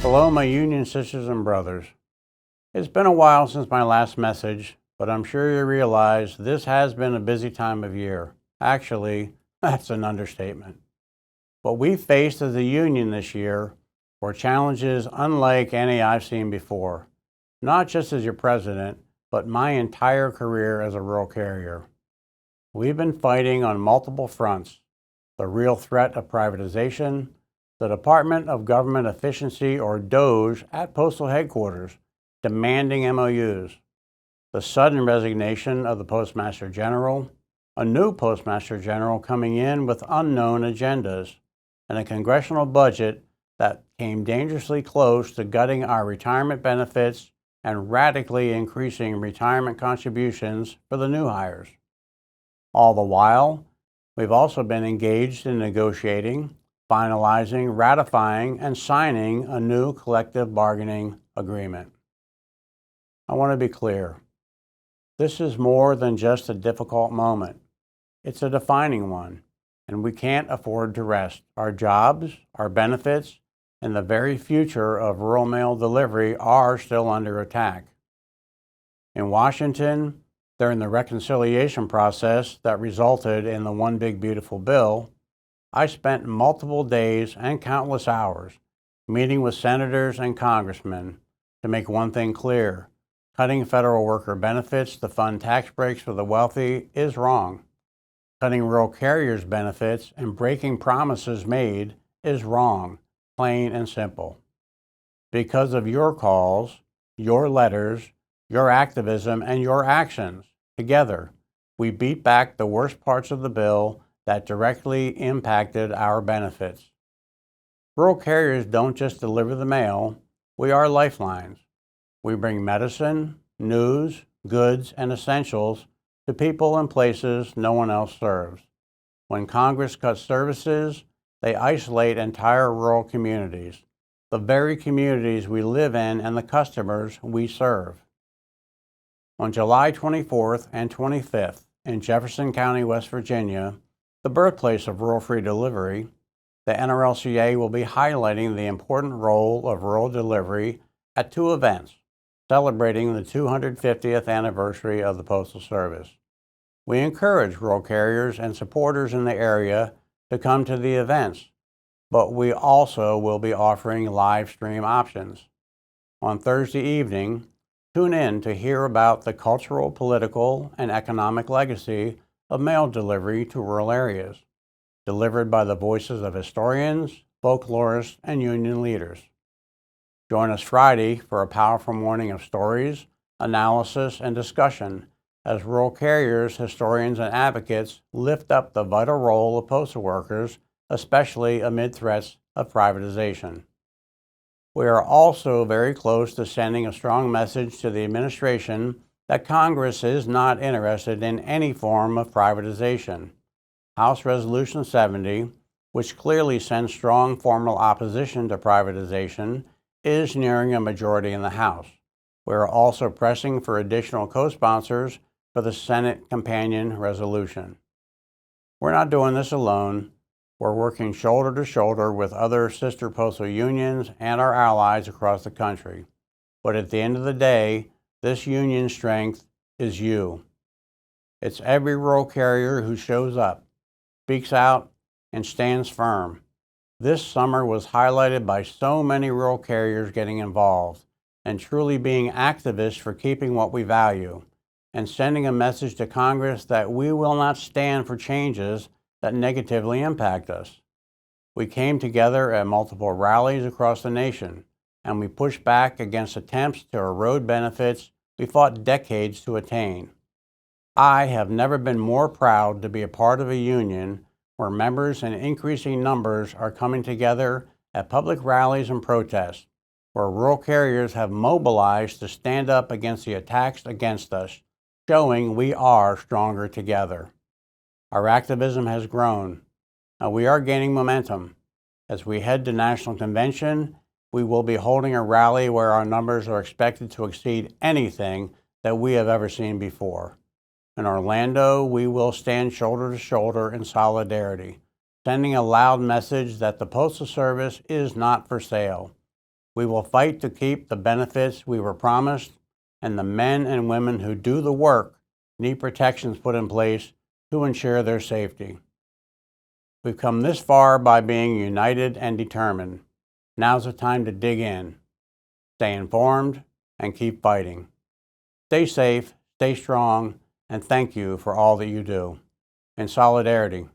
Hello, my union sisters and brothers. It's been a while since my last message, but I'm sure you realize this has been a busy time of year. Actually, that's an understatement. What we faced as a union this year were challenges unlike any I've seen before, not just as your president, but my entire career as a rural carrier. We've been fighting on multiple fronts: the real threat of privatization, the Department of Government Efficiency, or DOGE, at Postal Headquarters, demanding MOUs, the sudden resignation of the Postmaster General, a new Postmaster General coming in with unknown agendas, and a congressional budget that came dangerously close to gutting our retirement benefits and radically increasing retirement contributions for the new hires. All the while, we've also been engaged in negotiating, finalizing, ratifying, and signing a new collective bargaining agreement. I want to be clear. This is more than just a difficult moment. It's a defining one, and we can't afford to rest. Our jobs, our benefits, and the very future of rural mail delivery are still under attack. In Washington, during the reconciliation process that resulted in the One Big Beautiful Bill, I spent multiple days and countless hours meeting with senators and congressmen to make one thing clear: cutting federal worker benefits to fund tax breaks for the wealthy is wrong. Cutting rural carriers' benefits and breaking promises made is wrong, plain and simple. Because of your calls, your letters, your activism, and your actions, together, we beat back the worst parts of the bill that directly impacted our benefits. Rural carriers don't just deliver the mail, we are lifelines. We bring medicine, news, goods, and essentials to people and places no one else serves. When Congress cuts services, they isolate entire rural communities, the very communities we live in and the customers we serve. On July 24th and 25th in Jefferson County, West Virginia, the birthplace of rural free delivery, the NRLCA will be highlighting the important role of rural delivery at two events celebrating the 250th anniversary of the Postal Service. We encourage rural carriers and supporters in the area to come to the events, but we also will be offering live stream options. On Thursday evening, tune in to hear about the cultural, political, and economic legacy of mail delivery to rural areas, delivered by the voices of historians, folklorists, and union leaders. Join us Friday for a powerful morning of stories, analysis, and discussion as rural carriers, historians, and advocates lift up the vital role of postal workers, especially amid threats of privatization. We are also very close to sending a strong message to the administration that Congress is not interested in any form of privatization. House Resolution 70, which clearly sends strong formal opposition to privatization, is nearing a majority in the House. We are also pressing for additional co-sponsors for the Senate companion resolution. We're not doing this alone. We're working shoulder to shoulder with other sister postal unions and our allies across the country. But at the end of the day, this union strength is you. It's every rural carrier who shows up, speaks out, and stands firm. This summer was highlighted by so many rural carriers getting involved and truly being activists for keeping what we value and sending a message to Congress that we will not stand for changes that negatively impact us. We came together at multiple rallies across the nation, and we pushed back against attempts to erode benefits we fought decades to attain. I have never been more proud to be a part of a union where members in increasing numbers are coming together at public rallies and protests, where rural carriers have mobilized to stand up against the attacks against us, showing we are stronger together. Our activism has grown, and we are gaining momentum. As we head to National Convention, we will be holding a rally where our numbers are expected to exceed anything that we have ever seen before. In Orlando, we will stand shoulder to shoulder in solidarity, sending a loud message that the Postal Service is not for sale. We will fight to keep the benefits we were promised, and the men and women who do the work need protections put in place to ensure their safety. We've come this far by being united and determined. Now's the time to dig in, stay informed, and keep fighting. Stay safe, stay strong, and thank you for all that you do. In solidarity,